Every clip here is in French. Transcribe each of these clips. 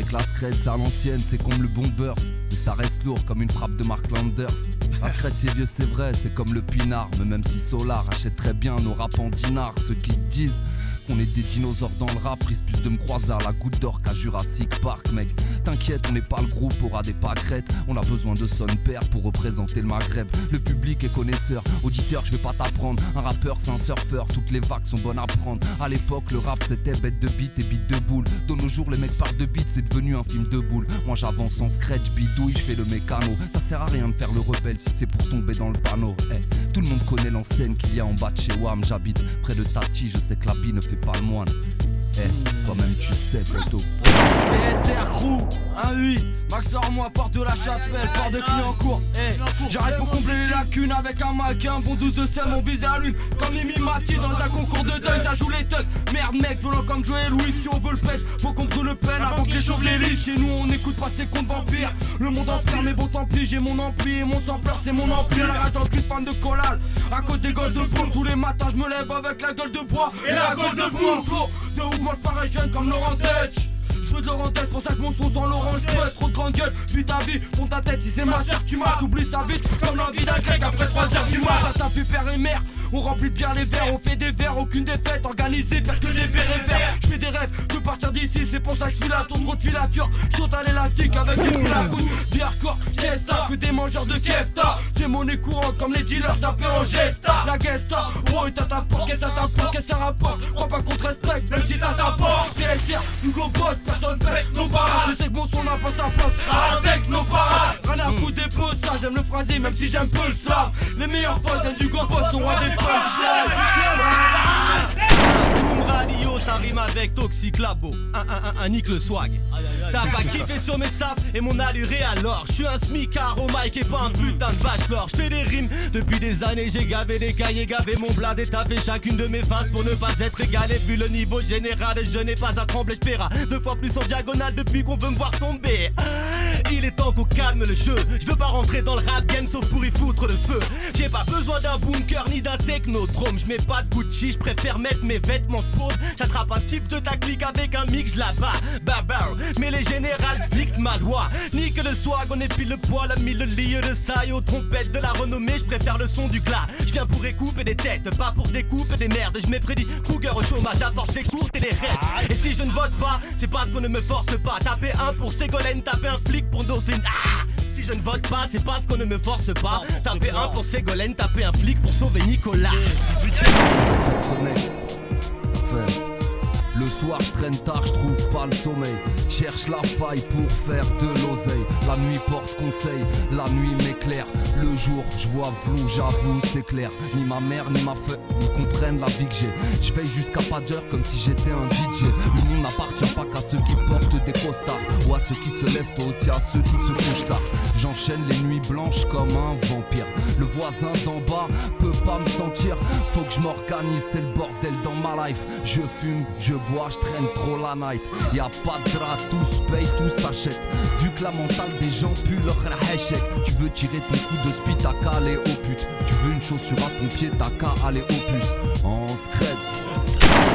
Pareil que la scred c'est à l'ancienne, c'est comme le bombers, mais ça reste lourd comme une frappe de Mark Landers. La scred c'est vieux c'est vrai, c'est comme le pinard, mais même si Solar achète très bien nos rap en dinars, ceux qui disent qu'on est des dinosaures dans le rap risquent plus de me croiser à la goutte d'or qu'à Jurassic Park, mec. T'inquiète, on n'est pas le groupe, aura des pâquerettes. On a besoin de son père pour représenter le Maghreb. Le public est connaisseur, auditeur, je vais pas t'apprendre. Un rappeur, c'est un surfeur, toutes les vagues sont bonnes à prendre. À l'époque, le rap c'était bête de beat et beat de boule. De nos jours, les mecs parlent de beat, c'est devenu un film de boule. Moi j'avance en scratch, bidouille, je fais le mécano. Ça sert à rien de faire le rebelle si c'est pour tomber dans le panneau. Tout le monde connaît l'enseigne qu'il y a en bas de chez Wam. J'habite près de Tati, je sais que la bille ne fait pas le moine. Toi-même tu sais plutôt. PSR Crew, 1-8, Max Dormois, porte de la Chapelle, porte de Clignancourt. J'arrête pour combler les lacunes avec un mic et un bon 12 de sel, mon visé à lune. Comme Mimi Mati dans un concours de deuil, ça joue les thugs. Merde mec, violent comme Joey Louis, si on veut le pèse, faut qu'on brûle le peine avant que les chauves les lisent. Chez nous on n'écoute pas ces contes vampires. Le monde empire, mais bon tant pis, j'ai mon ampli et mon sampleur c'est mon empire. Arrête en plus fan de collal, à cause des gosses de boule. Tous les matins je me lève avec la gueule de bois et la gueule de boule. Flow de ouf, moi j'parais jeune comme Laurent Dutch. Je veux de Laurent Dutch, pour ça que mon son sans l'orange peut être trop de grande gueule. Puis ta vie, tourne ta tête, si c'est ma sœur tu m'as. T'oublies sa vite, comme l'envie d'un grec après 3h du mat. Ça t'a vu père et mère, on remplit bien les verres. On fait des verres, aucune défaite, organisée, pire que des bérets verts. Je fais des rêves de partir d'ici, c'est pour ça que je file à ton trop de filature. Je saute à l'élastique avec des fils à coude. Des hardcore, qu'est-ce que des mangeurs de kefta. C'est monnaie courante comme les dealers, ça fait en gesta. La gesta, oh et t'as ta porte, qu'est-ce que ça t'apporte, qu'est-ce que ça rapporte. Crois pas qu'on te respecte, même si t'as ta porte. TSR, Hugo Boss, personne paye nos parades. Je sais que mon son n'a pas sa place avec nos parades. Rien à foutre des pauses, ça j'aime le phrasé, même si j'aime peu le slam. Les meilleurs fans viennent d'Hugo Boss, son roi des punchlines. Boom Radio, ça rime avec Toxic Labo. Un nique le swag. T'as pas kiffé sur mes sapes et mon alluré alors. Je suis un smicard au mic et pas un putain de bachelor. Je fais des rimes depuis des années, j'ai gavé des cahiers, gavé mon blad et taffé chacune de mes faces pour ne pas être égalé. Vu le niveau général, je n'ai pas à trembler, j'paiera 2 fois plus en diagonale depuis qu'on veut me voir tomber. Il est temps qu'on calme le jeu. Je veux pas rentrer dans le rap game sauf pour y foutre le feu. J'ai pas besoin d'un bunker ni d'un technodrome. Je mets pas de Gucci, je préfère mettre mes vêtements de pause. J'attrape un type de ta clique avec un mix là-bas. Mais les générales dictent ma loi. Nique le swag, on épile le poil, a mis le lieu de saille aux trompettes de la renommée. Je préfère le son du glas. Je viens pour écouper des têtes, pas pour découper des merdes. Je mets Freddy Krueger au chômage à force des courtes et des rêves. Et si je ne vote pas, c'est parce qu'on ne me force pas. Taper un pour Ségolène, taper un flic pour Dauphine. Si je ne vote pas, c'est parce qu'on ne me force pas. Taper un pour Ségolène, taper un flic pour sauver Nicolas. 18e, connexe, ça fait. Le soir je traîne tard, je trouve pas le sommeil. Cherche la faille pour faire de l'oseille. La nuit porte conseil, la nuit m'éclaire. Le jour je vois flou, j'avoue c'est clair. Ni ma mère ni ma feu ne comprennent la vie que j'ai. Je veille jusqu'à pas d'heure comme si j'étais un DJ. Le monde n'appartient pas qu'à ceux qui portent des costards ou à ceux qui se lèvent, toi aussi à ceux qui se couchent tard. J'enchaîne les nuits blanches comme un vampire. Le voisin d'en bas peut pas me sentir. Faut que je m'organise, c'est le bordel dans ma life. Je fume, je bois, je traîne trop la night. Y'a pas de drap, tous payent, tous s'achètent. Vu que la mentale des gens pue leur échec. Tu veux tirer ton coup de speed, t'as qu'à aller au pute. Tu veux une chaussure à ton pied, t'as qu'à aller au puce. En scred.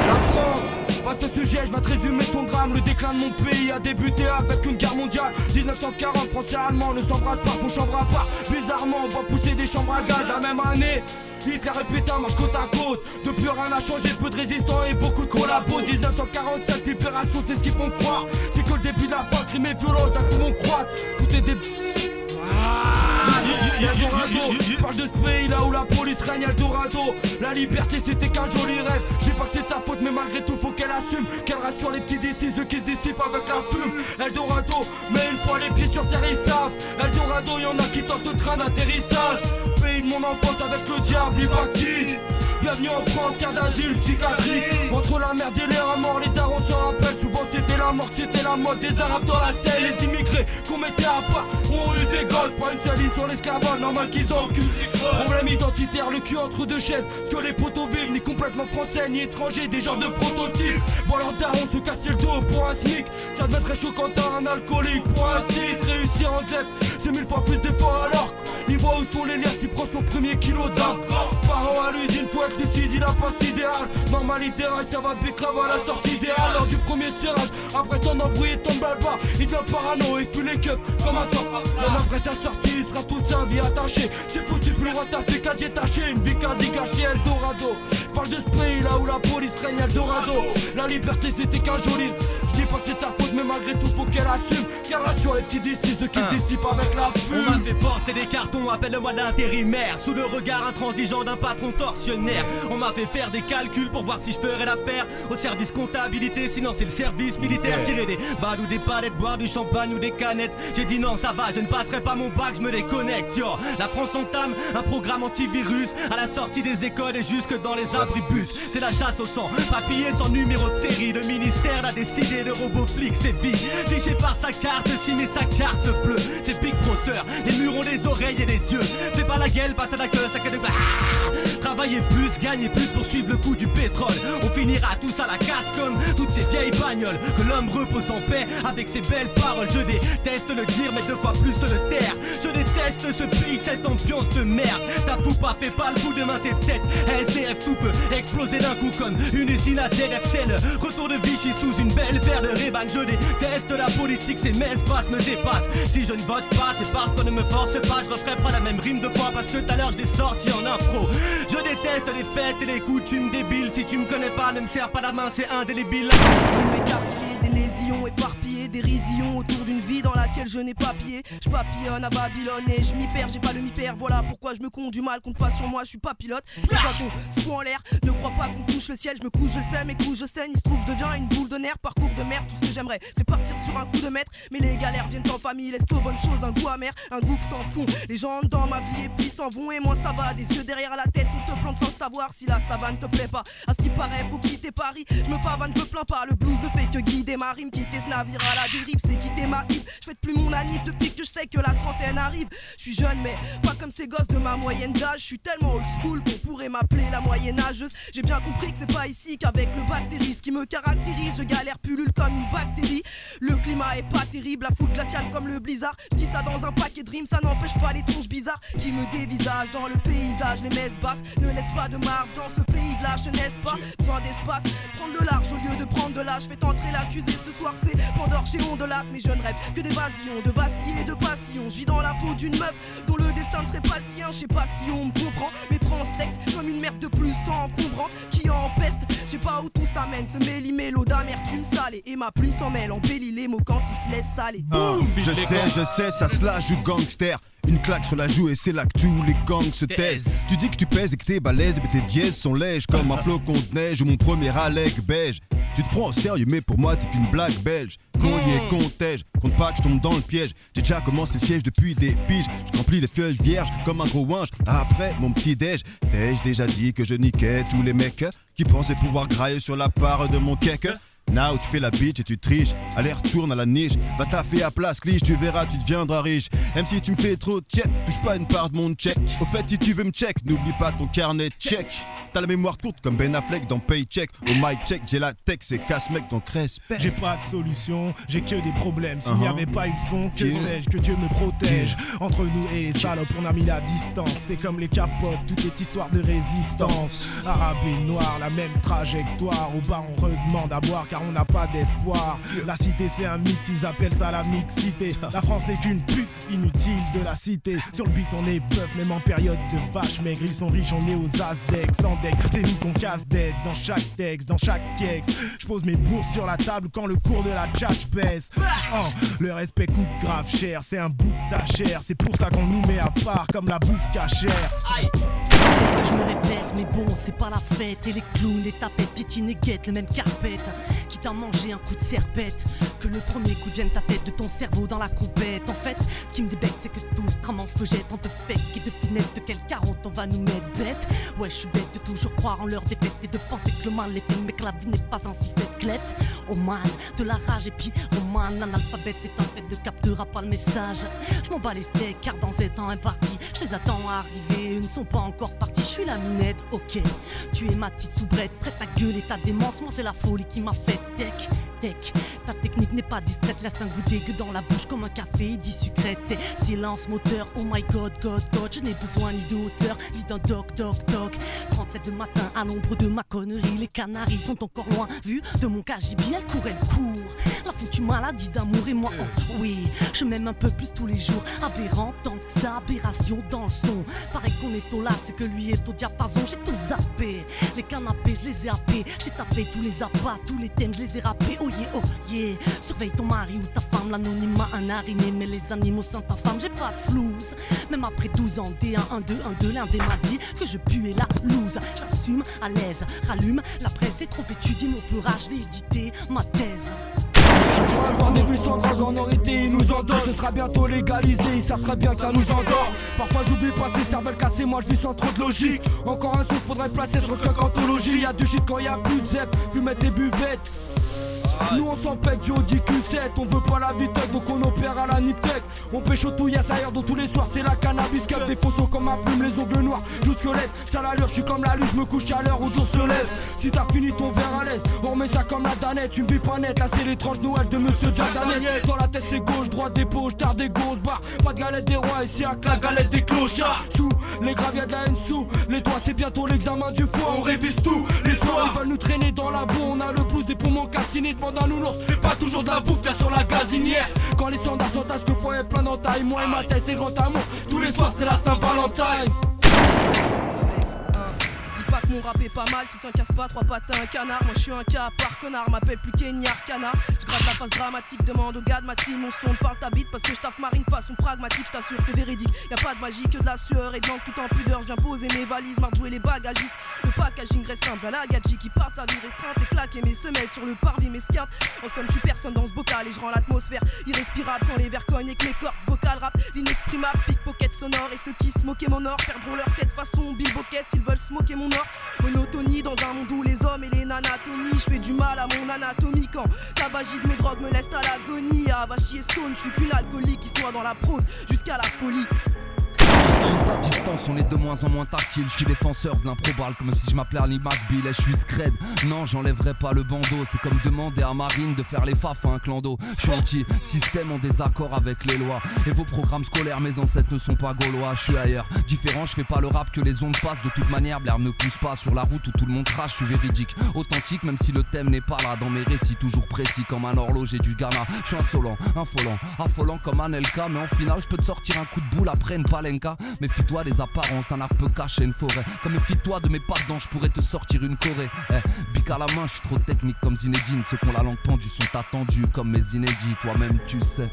La France, vaste sujet, je vais te résumer son drame. Le déclin de mon pays a débuté avec une guerre mondiale. 1940, français et allemands ne s'embrassent pas, font chambre à part. Bizarrement, on voit pousser des chambres à gaz la même année. Hitler et Pétain marchent côte à côte. Depuis rien n'a changé, peu de résistants et beaucoup de collabos. 1947, libération, c'est ce qu'ils font croire. C'est que le début de la fin, crime et violence, d'un coup on croit. Tout est des... Eldorado, je parle de ce pays là où la police règne. Eldorado, la liberté c'était qu'un joli rêve. J'ai pas que c'est ta faute mais malgré tout faut qu'elle assume. Qu'elle rassure les petits d'ici, ceux qui se dissipent avec la fume. Eldorado, mais une fois les pieds sur terre ils savent. Eldorado, y'en a qui tentent le train d'atterrissage. Pays de mon enfance avec le diable, ils baptisent. Bienvenue en France, terre d'asile, psychiatrie. Entre la merde et les rats morts, les darons se rappellent. Souvent c'était la mort, c'était la mode des arabes dans la selle. Les immigrés qu'on mettait à part ont eu des gosses. Pas une seule ligne sur l'esclavage, normal qu'ils ont cul. Problème identitaire, le cul entre deux chaises. Parce que les poteaux vivent, ni complètement français, ni étrangers. Des genres de prototypes. Voir leurs darons se casser le dos pour un SMIC. Ça devait être chaud quand t'as un alcoolique. Pour un site, réussir en ZEP, c'est 1000 fois plus d'efforts alors. Il voit où sont les liens s'il prend son premier kilo d'armes. Parents à l'usine, faut être lucide, il a pas d'idéal. Normal idéal, ça va bécrave à la sortie idéale. à l'heure du premier serrage. Après ton embrouille et ton balba, il devient parano et fuit les keufs comme un sang. L'homme après sa sortie, il sera toute sa vie attaché. C'est foutu plus loin, ta fait quasi taché. Une vie quasi gâchée, Eldorado. J'parle de ce pays là où la police règne, Eldorado. La liberté c'était qu'un joli. J'dis pas que c'est ta faute mais malgré tout faut qu'elle assume. Qu'elle rassure les petits d'ici, ceux qui dissipent avec la fume. On m'a fait porter des cartons, appelle-moi l'intérimaire. Sous le regard intransigeant d'un patron tortionnaire. On m'a fait faire des calculs pour voir si je ferais l'affaire. Au service comptabilité, sinon c'est le service militaire. Tirer des balles ou des palettes, boire du champagne ou des canettes. J'ai dit non ça va, je ne passerai pas mon bac, je me déconnecte. Yo, la France entame un programme antivirus à la sortie des écoles et jusque dans les abribus. C'est la chasse au sang, papier sans numéro de série. Le ministère a décidé de robot flic, c'est vie. Fiché par sa carte, signé sa carte bleue. C'est Big Brother, les murs ont des oreilles et des yeux. Fais pas la gueule, passe à la queue, ça que de... Travailler plus, gagner plus pour suivre le coût du pétrole. On finira tous à la casse comme toutes ces vieilles bagnoles. Que l'homme repose en paix avec ses belles paroles. Je déteste le dire mais 2 fois plus le taire. Je déteste ce pays, cette ambiance de merde. T'avoues pas, fais pas le fou demain tes têtes. SDF tout peut exploser d'un coup comme une usine à ZF. C'est le retour de Vichy sous une belle paire de Ray-Ban. Je déteste la politique, ces messes me dépassent. Si je ne vote pas, c'est parce qu'on ne me force pas. Je referai pas la même rime 2 fois parce que tout à l'heure je l'ai sorti en impro. Je déteste les fêtes et les coutumes débiles. Si tu me connais pas, ne me serre pas la main, c'est indélébile. Écarquillés, des lésions éparpillées, dérisions autour d'une vie dans laquelle je n'ai pas pied. Je papillonne à Babylone et je m'y perds, j'ai pas le m'y-perdre. Voilà pourquoi je me compte du mal, compte pas sur moi, je suis pas pilote. Et quand on se fout en l'air, ne crois pas qu'on touche le ciel. Je me couche, je le sais, mes coups je saigne. Il se trouve, je deviens une boule de nerfs, parcours de merde. Tout ce que j'aimerais, c'est partir sur un coup de maître. Mais les galères viennent en famille, laisse aux bonnes choses un goût amer. Un gouffre sans fond, les gens entrent dans ma vie et puis s'en vont. Et moi ça va, des yeux derrière la tête, on te plante sans savoir si la savane te plaît pas. À ce qui paraît, faut quitter Paris. Je me pavane, je me plains pas. Le blues ne fait que guider ma rime. Quitter ce navire à la dérive, c'est quitter ma île. Je fête plus mon anniv depuis que je sais que la trentaine arrive. Je suis jeune mais pas comme ces gosses de ma moyenne d'âge. Je suis tellement old school qu'on pourrait m'appeler la moyenne âgeuse. J'ai bien compris que c'est pas ici qu'avec le bactérie. Ce qui me caractérise, je galère pullule comme une bactérie. Le climat est pas terrible, la foule glaciale comme le blizzard. Je dis ça dans un paquet de rimes, ça n'empêche pas les tronches bizarres qui me dévisagent dans le paysage. Les messes basses ne laissent pas de marque dans ce pays de la jeunesse. Pas besoin d'espace, prendre de large au lieu de prendre de l'âge. Faites entrer l'accusé ce soir, c'est Pandore chez Ondelat. Mais je ne rêve que d'évasion, de vaciller, de passion. Je vis dans la peau d'une meuf dont le destin ne serait pas le sien. Je sais pas si on me comprend, mais prends ce texte comme une merde de plus encombrant qui empeste. Je sais pas où tout ça mène, ce méli-mélo d'amertume salée. Et ma plume s'en mêle, embellit les mots quand ils se laissent saler. Je sais, ça se la joue gangster. Une claque sur la joue et c'est là que tous les gangs se taisent. Tu dis que tu pèses et que t'es balèze, mais tes dièses sont lèges comme un flocon de neige ou mon premier Alec beige. Tu te prends au sérieux mais pour moi t'es qu'une blague belge. Qu'on y est, compte-je, compte pas que je tombe dans le piège. J'ai déjà commencé le siège depuis des piges. Je remplis les feuilles vierges comme un gros ouinge. Après mon petit déj, t'ai-je déjà dit que je niquais tous les mecs qui pensaient pouvoir grailler sur la part de mon cake. Now tu fais la bitch et tu triches. Allez retourne à la niche. Va taffer à place cliche, tu verras tu deviendras riche. Même si tu me fais trop de check, touche pas une part de mon check. Au fait si tu veux me check, n'oublie pas ton carnet check. T'as la mémoire courte comme Ben Affleck dans Paycheck. Au mic check j'ai la tech, c'est casse-mec donc respect. J'ai pas de solution, j'ai que des problèmes. S'il n'y avait pas eu le son, que sais-je, que Dieu me protège. Entre nous et les salopes on a mis la distance. C'est comme les capotes, tout est histoire de résistance. Arabe et noir, la même trajectoire. Au bar on redemande à boire car on n'a pas d'espoir. La cité c'est un mythe, ils appellent ça la mixité. La France n'est qu'une pute inutile de la cité. Sur le beat on est bœuf, même en période de vache maigre. Ils sont riches, on est aux as-deck, sans deck. C'est nous qu'on casse dead dans chaque texte, dans chaque texte. Je pose mes bourses sur la table quand le cours de la tchatch baisse. Le respect coûte grave cher, c'est un bout de ta chair. C'est pour ça qu'on nous met à part comme la bouffe cachère. Aïe. Je me répète, mais bon, c'est pas la fête. Et les clowns, les tapettes, piétinent et guettent le même carpette. Quitte à manger un coup de serpette, que le premier coup devienne ta tête de ton cerveau dans la compète. En fait, ce qui me débecte, c'est que tout ce trame en feu jette. On te fait et de finesse de quel 40 on va nous mettre bête. Ouais, je suis bête de toujours croire en leur défaite et de penser que le mal est fait, mais que la vie n'est pas ainsi faite. Clette, au man, de la rage et puis au man, analphabète, c'est un fait de captera pas le message. Je m'en bats les steaks car dans ces temps impartis, je les attends à arriver, ils ne sont pas encore partis. Je suis la minette, ok, tu es ma petite soubrette, prête à gueuler ta démence. Moi c'est la folie qui m'a fait tech. tech. Ta technique n'est pas discrète, laisse un goût dégueu dans la bouche comme un café dit sucrète. C'est silence moteur, oh my god, god, god. Je n'ai besoin ni de hauteur, ni d'un doc, doc, doc. 37 de matin à l'ombre de ma connerie. Les Canaries sont encore loin, vu de mon cagibi, elle court. La foutue maladie d'amour et moi, oh oui, je m'aime un peu plus tous les jours. Aberrant tant que ça, aberration dans le son. Pareil qu'on est au là, c'est que lui est au diapason. J'ai tout zappé, les canapés, je les ai happés. J'ai tapé tous les appâts, tous les thèmes, je les ai rappés. Oh yeah, oh yeah. Surveille ton mari ou ta femme, l'anonymat, un hariné. Mais les animaux sans ta femme, j'ai pas de flouze. Même après 12 ans, D1, 1, 2, 1, 2, l'un des m'a dit que je puais la loose. J'assume, à l'aise, rallume. La presse est trop étudiée, mon pleurage, je vais éditer ma thèse. Avoir des vues sans drogue en orité, ils nous endorment. Ce sera bientôt légalisé, ils savent très bien que ça nous endort. Parfois j'oublie pas ces cervelles cassées, moi je vis sans trop de logique. Encore un son faudrait placer sur ce cantologie. Y'a du shit quand y'a plus de zep, puis mettre des buvettes. Nous on s'en pète du Audi Q7. On veut pas la vitesse donc on opère à la Niptech. On pécho tout yes ailleurs dont tous les soirs c'est la cannabis cap. Des faux comme ma plume, les ongles noirs, joue squelette. Ça l'allure, je suis comme la lune, je me couche à l'heure où le jour se lève. Si t'as fini ton verre à l'aise, on remet ça comme la danette. Tu me vis pas net, là c'est l'étrange Noël de Monsieur Jordanet. Dans la tête c'est gauche, droite des poches, tard des grosses barres. Pas de galette des rois, ici à la galette des clochards. Sous les graviers de la haine sous les toits, c'est bientôt l'examen du foie. On révise tout, les soirs ils veulent nous traîner dans la boue. On a le pouce des poumons catinés, demande un nounours. C'est pas toujours de la bouffe qu'il y a sur la gazinière. Quand les standards s'entassent, le foyer est plein d'entailles. Moi et ma tête c'est le grand amour. Tous les soirs c'est la Saint-Valentin. Pas que mon rap est pas mal, si t'en casses pas, trois pattes à un canard. Moi je suis un cas à part, connard, m'appelle plus Kenny Arcana. Je grave la face dramatique, demande au gars de ma team. Mon son parle ta bite parce que je taffe marine façon pragmatique. Je t'assure c'est véridique, y'a pas de magie que de la sueur et de l'encre tout en pudeur. Je viens poser mes valises, marre de jouer les bagagistes. Le packaging reste simple, à la gadget qui part de sa vie restreinte. Et claquer mes semelles sur le parvis, mes skirts. En somme je suis personne dans ce bocal et je rends l'atmosphère irrespirable quand les verres cognent et que mes cordes vocales rap l'inexprimable, pickpocket sonore. Et ceux qui se moquaient mon or perdront leur tête façon Bill Bocquet s'ils veulent se moquer mon or. Monotonie dans un monde où les hommes et les nanatomies. Je fais du mal à mon anatomie quand tabagisme et drogue me laissent à l'agonie. Avachi et Stone, je suis qu'une alcoolique qui se noie dans la prose jusqu'à la folie. À distance, on est de moins en moins tactile. Je suis défenseur de l'improbable, comme si je m'appelais Ali McBeal. Et je suis scred, non, j'enlèverai pas le bandeau. C'est comme demander à Marine de faire les faf à un clando. Je suis anti-système en désaccord avec les lois. Et vos programmes scolaires, mes ancêtres ne sont pas gaulois. Je suis ailleurs, différent, je fais pas le rap que les ondes passent. De toute manière, l'herbe ne pousse pas sur la route où tout le monde crache. Je suis véridique, authentique, même si le thème n'est pas là. Dans mes récits, toujours précis comme un horloger du gamma. Je suis insolent, infolant, affolant comme Anelka. Mais en finale, je peux te sortir un coup de boule après une palenka. Méfie-toi des apparences, un arbre peut cacher une forêt. Comme méfie-toi de mes pattes dents, je pourrais te sortir une Corée. Bic à la main, je suis trop technique comme Zinedine. Ceux qui ont la langue pendue sont attendus comme mes inédits, toi-même tu sais.